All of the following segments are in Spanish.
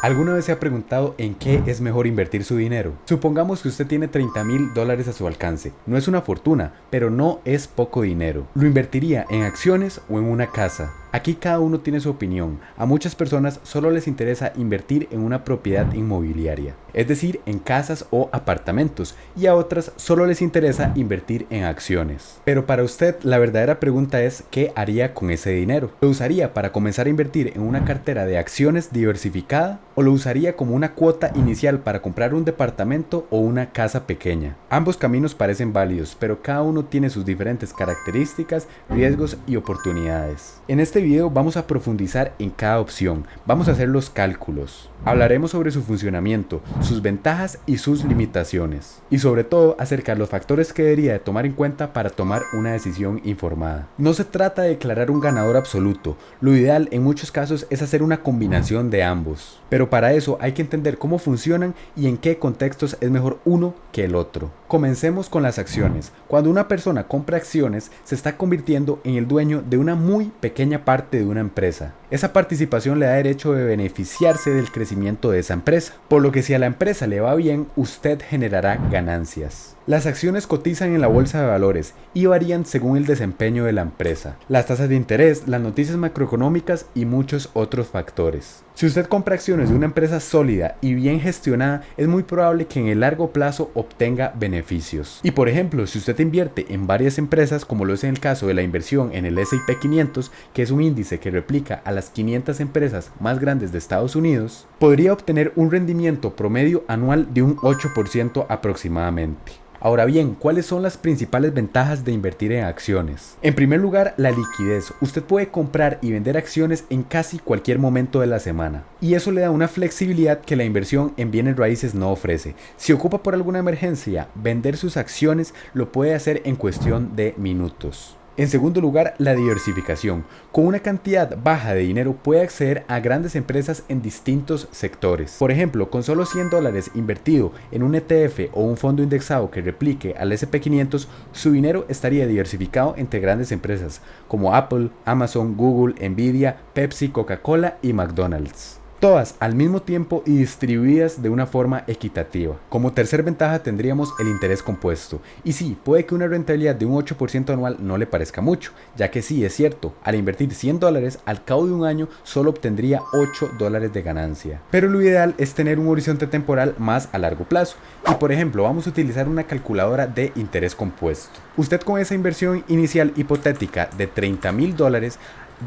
¿Alguna vez se ha preguntado en qué es mejor invertir su dinero? Supongamos que usted tiene $30,000 a su alcance. No es una fortuna, pero no es poco dinero. ¿Lo invertiría en acciones o en una casa? Aquí cada uno tiene su opinión. A muchas personas solo les interesa invertir en una propiedad inmobiliaria, es decir, en casas o apartamentos, y a otras solo les interesa invertir en acciones. Pero para usted la verdadera pregunta es ¿qué haría con ese dinero? ¿Lo usaría para comenzar a invertir en una cartera de acciones diversificada o lo usaría como una cuota inicial para comprar un departamento o una casa pequeña? Ambos caminos parecen válidos, pero cada uno tiene sus diferentes características, riesgos y oportunidades. En este video vamos a profundizar en cada opción, vamos a hacer los cálculos. Hablaremos sobre su funcionamiento, sus ventajas y sus limitaciones. Y sobre todo acerca de los factores que debería de tomar en cuenta para tomar una decisión informada. No se trata de declarar un ganador absoluto, lo ideal en muchos casos es hacer una combinación de ambos. Pero para eso hay que entender cómo funcionan y en qué contextos es mejor uno que el otro. Comencemos con las acciones. Cuando una persona compra acciones, se está convirtiendo en el dueño de una muy pequeña parte de una empresa. Esa participación le da derecho de beneficiarse del crecimiento de esa empresa, por lo que si a la empresa le va bien, usted generará ganancias. Las acciones cotizan en la bolsa de valores y varían según el desempeño de la empresa, las tasas de interés, las noticias macroeconómicas y muchos otros factores. Si usted compra acciones de una empresa sólida y bien gestionada, es muy probable que en el largo plazo obtenga beneficios. Y por ejemplo, si usted invierte en varias empresas, como lo es en el caso de la inversión en el S&P 500, que es un índice que replica a las 500 empresas más grandes de Estados Unidos, podría obtener un rendimiento promedio anual de un 8% aproximadamente. Ahora bien, ¿cuáles son las principales ventajas de invertir en acciones? En primer lugar, la liquidez. Usted puede comprar y vender acciones en casi cualquier momento de la semana. Y eso le da una flexibilidad que la inversión en bienes raíces no ofrece. Si ocupa por alguna emergencia vender sus acciones, lo puede hacer en cuestión de minutos. En segundo lugar, la diversificación. Con una cantidad baja de dinero puede acceder a grandes empresas en distintos sectores. Por ejemplo, con solo $100 invertido en un ETF o un fondo indexado que replique al S&P 500, su dinero estaría diversificado entre grandes empresas como Apple, Amazon, Google, Nvidia, Pepsi, Coca-Cola y McDonald's. Todas al mismo tiempo y distribuidas de una forma equitativa. Como tercer ventaja tendríamos el interés compuesto. Y sí, puede que una rentabilidad de un 8% anual no le parezca mucho, ya que sí es cierto, al invertir $100 al cabo de un año solo obtendría $8 de ganancia. Pero lo ideal es tener un horizonte temporal más a largo plazo. Y por ejemplo, vamos a utilizar una calculadora de interés compuesto. Usted con esa inversión inicial hipotética de $30,000,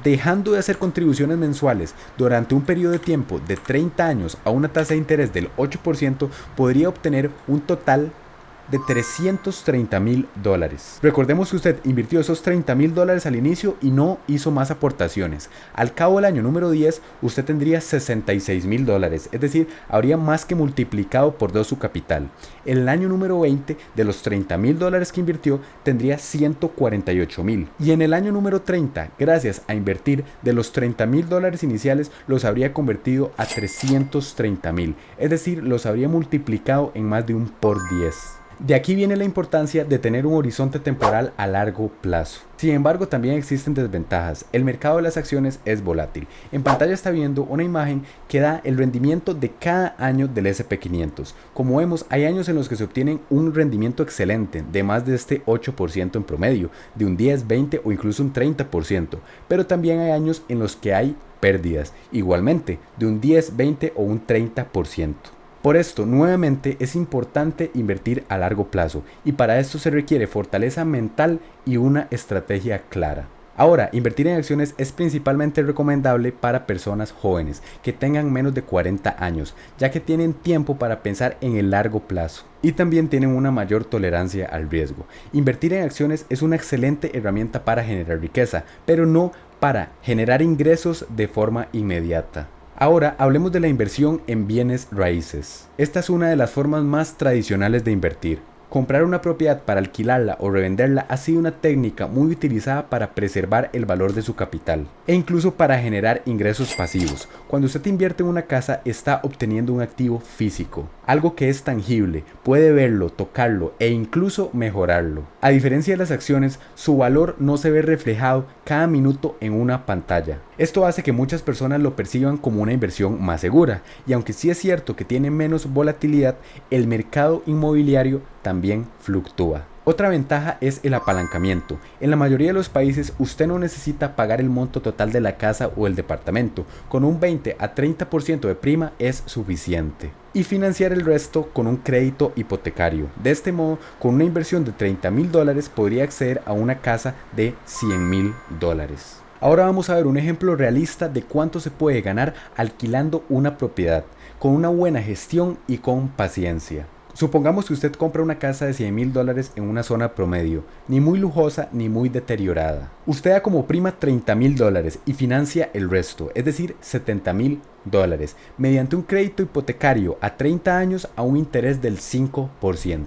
dejando de hacer contribuciones mensuales durante un periodo de tiempo de 30 años a una tasa de interés del 8%, podría obtener un total de $330,000. Recordemos que usted invirtió esos $30,000 al inicio y no hizo más aportaciones. Al cabo del año número 10, usted tendría $66,000, es decir, habría más que multiplicado por 2 su capital. En el año número 20, de los $30,000 que invirtió, tendría $148,000. Y en el año número 30, gracias a invertir de los $30,000 iniciales, los habría convertido a $330,000, es decir, los habría multiplicado en más de un por 10. De aquí viene la importancia de tener un horizonte temporal a largo plazo. Sin embargo, también existen desventajas. El mercado de las acciones es volátil. En pantalla está viendo una imagen que da el rendimiento de cada año del S&P 500. Como vemos, hay años en los que se obtienen un rendimiento excelente de más de este 8% en promedio, de un 10, 20 o incluso un 30%. Pero también hay años en los que hay pérdidas, igualmente, de un 10, 20 o un 30%. Por esto, nuevamente, es importante invertir a largo plazo y para esto se requiere fortaleza mental y una estrategia clara. Ahora, invertir en acciones es principalmente recomendable para personas jóvenes que tengan menos de 40 años, ya que tienen tiempo para pensar en el largo plazo y también tienen una mayor tolerancia al riesgo. Invertir en acciones es una excelente herramienta para generar riqueza, pero no para generar ingresos de forma inmediata. Ahora hablemos de la inversión en bienes raíces. Esta es una de las formas más tradicionales de invertir. Comprar una propiedad para alquilarla o revenderla ha sido una técnica muy utilizada para preservar el valor de su capital e incluso para generar ingresos pasivos. Cuando usted invierte en una casa, está obteniendo un activo físico. algo que es tangible, puede verlo, tocarlo e incluso mejorarlo. A diferencia de las acciones, su valor no se ve reflejado cada minuto en una pantalla. Esto hace que muchas personas lo perciban como una inversión más segura, y aunque sí es cierto que tiene menos volatilidad, el mercado inmobiliario también fluctúa. Otra ventaja es el apalancamiento. En la mayoría de los países usted no necesita pagar el monto total de la casa o el departamento. Con un 20 a 30% de prima es suficiente. Y financiar el resto con un crédito hipotecario. De este modo, con una inversión de $30,000 podría acceder a una casa de $100,000. Ahora vamos a ver un ejemplo realista de cuánto se puede ganar alquilando una propiedad, con una buena gestión y con paciencia. Supongamos que usted compra una casa de $100,000 en una zona promedio, ni muy lujosa ni muy deteriorada. Usted da como prima $30,000 y financia el resto, es decir, $70,000, mediante un crédito hipotecario a 30 años a un interés del 5%.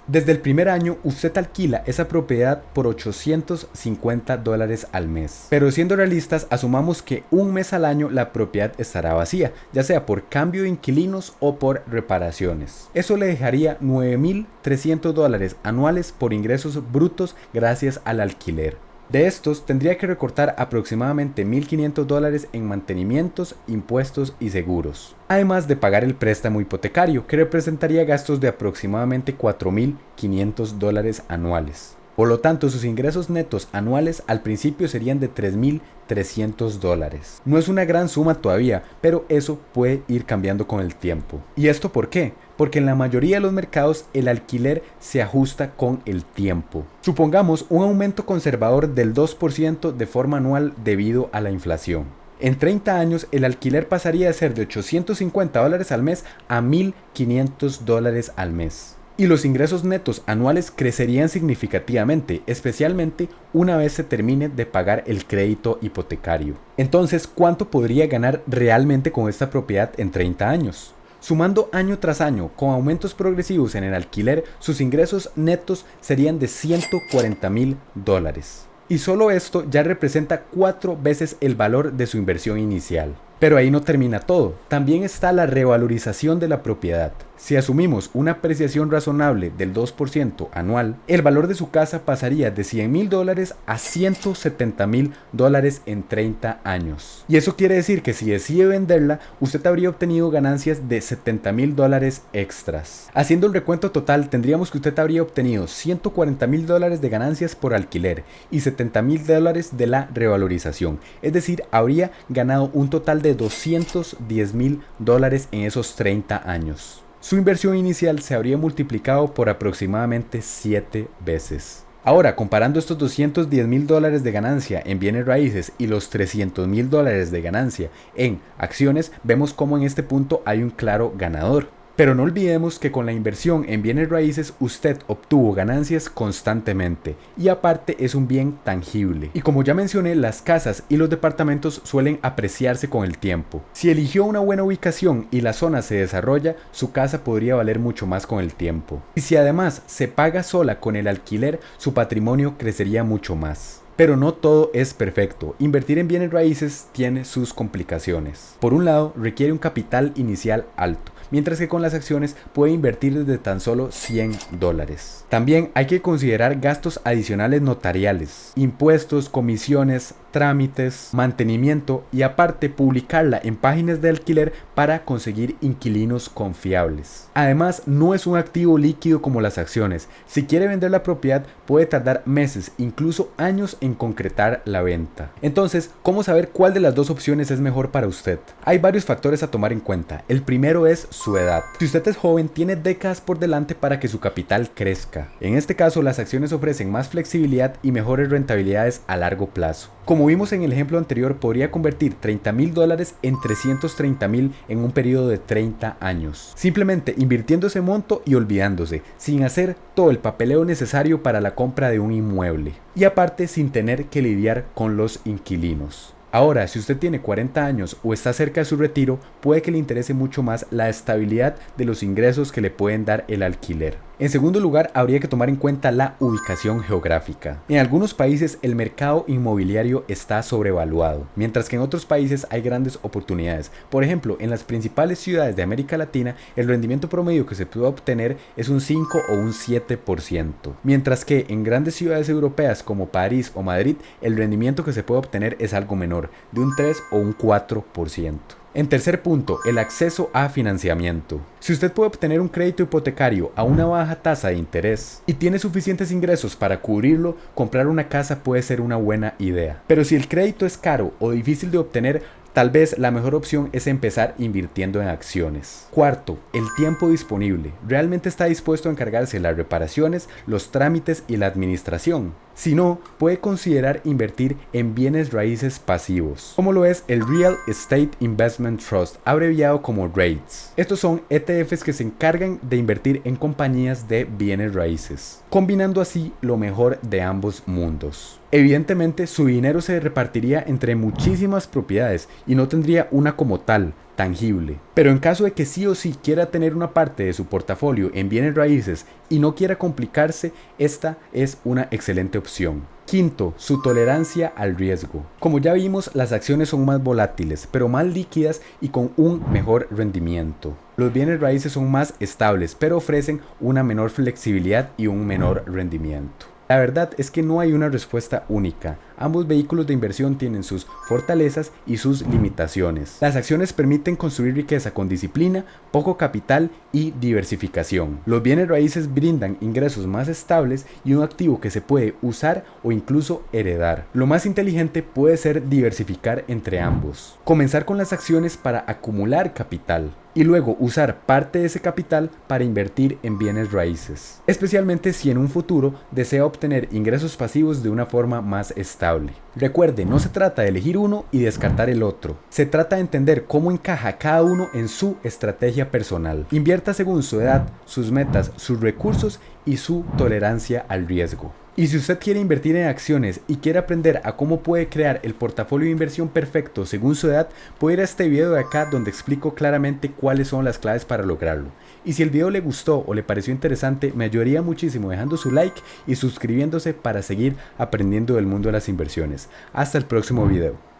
Desde el primer año, usted alquila esa propiedad por $850 al mes. Pero siendo realistas, asumamos que un mes al año la propiedad estará vacía, ya sea por cambio de inquilinos o por reparaciones. Eso le dejaría $9,300 anuales por ingresos brutos gracias al alquiler. De estos, tendría que recortar aproximadamente $1,500 en mantenimientos, impuestos y seguros, además de pagar el préstamo hipotecario, que representaría gastos de aproximadamente $4,500 anuales. Por lo tanto, sus ingresos netos anuales al principio serían de $3,300. No es una gran suma todavía, pero eso puede ir cambiando con el tiempo. ¿Y esto por qué? Porque en la mayoría de los mercados el alquiler se ajusta con el tiempo. Supongamos un aumento conservador del 2% de forma anual debido a la inflación. En 30 años el alquiler pasaría de ser de $850 al mes a $1,500 al mes. Y los ingresos netos anuales crecerían significativamente, especialmente una vez se termine de pagar el crédito hipotecario. Entonces, ¿cuánto podría ganar realmente con esta propiedad en 30 años? Sumando año tras año, con aumentos progresivos en el alquiler, sus ingresos netos serían de $140,000. Y solo esto ya representa 4 veces el valor de su inversión inicial. Pero ahí no termina todo, también está la revalorización de la propiedad. Si asumimos una apreciación razonable del 2% anual, el valor de su casa pasaría de $100,000 a $170,000 en 30 años. Y eso quiere decir que si decide venderla, usted habría obtenido ganancias de $70,000 extras. Haciendo el recuento total, tendríamos que usted habría obtenido $140,000 de ganancias por alquiler y $70,000 de la revalorización. Es decir, habría ganado un total de $210,000 en esos 30 años. Su inversión inicial se habría multiplicado por aproximadamente 7 veces. Ahora, comparando estos $210,000 de ganancia en bienes raíces y los $300,000 de ganancia en acciones, vemos cómo en este punto hay un claro ganador. Pero no olvidemos que con la inversión en bienes raíces usted obtuvo ganancias constantemente y aparte es un bien tangible. Y como ya mencioné, las casas y los departamentos suelen apreciarse con el tiempo. Si eligió una buena ubicación y la zona se desarrolla, su casa podría valer mucho más con el tiempo. Y si además se paga sola con el alquiler, su patrimonio crecería mucho más. Pero no todo es perfecto. Invertir en bienes raíces tiene sus complicaciones. Por un lado, requiere un capital inicial alto, mientras que con las acciones puede invertir desde tan solo $100. También hay que considerar gastos adicionales notariales, impuestos, comisiones, trámites, mantenimiento y aparte publicarla en páginas de alquiler para conseguir inquilinos confiables. Además, no es un activo líquido como las acciones. Si quiere vender la propiedad, puede tardar meses, incluso años en concretar la venta. Entonces, ¿cómo saber cuál de las dos opciones es mejor para usted? Hay varios factores a tomar en cuenta. El primero es su edad. Si usted es joven, tiene décadas por delante para que su capital crezca. En este caso, las acciones ofrecen más flexibilidad y mejores rentabilidades a largo plazo. Como vimos en el ejemplo anterior, podría convertir $30,000 en $330,000 en un periodo de 30 años. Simplemente invirtiendo ese monto y olvidándose, sin hacer todo el papeleo necesario para la compra de un inmueble. Y aparte, sin tener que lidiar con los inquilinos. Ahora, si usted tiene 40 años o está cerca de su retiro, puede que le interese mucho más la estabilidad de los ingresos que le pueden dar el alquiler. En segundo lugar, habría que tomar en cuenta la ubicación geográfica. En algunos países el mercado inmobiliario está sobrevaluado, mientras que en otros países hay grandes oportunidades. Por ejemplo, en las principales ciudades de América Latina, el rendimiento promedio que se puede obtener es un 5 o un 7%, mientras que en grandes ciudades europeas como París o Madrid, el rendimiento que se puede obtener es algo menor, de un 3 o un 4%. En tercer punto, el acceso a financiamiento. Si usted puede obtener un crédito hipotecario a una baja tasa de interés y tiene suficientes ingresos para cubrirlo, comprar una casa puede ser una buena idea. Pero si el crédito es caro o difícil de obtener, tal vez la mejor opción es empezar invirtiendo en acciones. Cuarto, el tiempo disponible. ¿Realmente está dispuesto a encargarse de las reparaciones, los trámites y la administración? Si no, puede considerar invertir en bienes raíces pasivos, como lo es el Real Estate Investment Trust, abreviado como REITs. Estos son ETFs que se encargan de invertir en compañías de bienes raíces, combinando así lo mejor de ambos mundos. Evidentemente, su dinero se repartiría entre muchísimas propiedades y no tendría una como tal, tangible. Pero en caso de que sí o sí quiera tener una parte de su portafolio en bienes raíces y no quiera complicarse, esta es una excelente opción. Quinto, su tolerancia al riesgo. Como ya vimos, las acciones son más volátiles, pero más líquidas y con un mejor rendimiento. Los bienes raíces son más estables, pero ofrecen una menor flexibilidad y un menor rendimiento. La verdad es que no hay una respuesta única. Ambos vehículos de inversión tienen sus fortalezas y sus limitaciones. Las acciones permiten construir riqueza con disciplina, poco capital y diversificación. Los bienes raíces brindan ingresos más estables y un activo que se puede usar o incluso heredar. Lo más inteligente puede ser diversificar entre ambos. Comenzar con las acciones para acumular capital y luego usar parte de ese capital para invertir en bienes raíces, especialmente si en un futuro desea obtener ingresos pasivos de una forma más estable. Recuerde, no se trata de elegir uno y descartar el otro, se trata de entender cómo encaja cada uno en su estrategia personal. Invierta según su edad, sus metas, sus recursos y su tolerancia al riesgo. Y si usted quiere invertir en acciones y quiere aprender a cómo puede crear el portafolio de inversión perfecto según su edad, puede ir a este video de acá donde explico claramente cuáles son las claves para lograrlo. Y si el video le gustó o le pareció interesante, me ayudaría muchísimo dejando su like y suscribiéndose para seguir aprendiendo del mundo de las inversiones. Hasta el próximo video.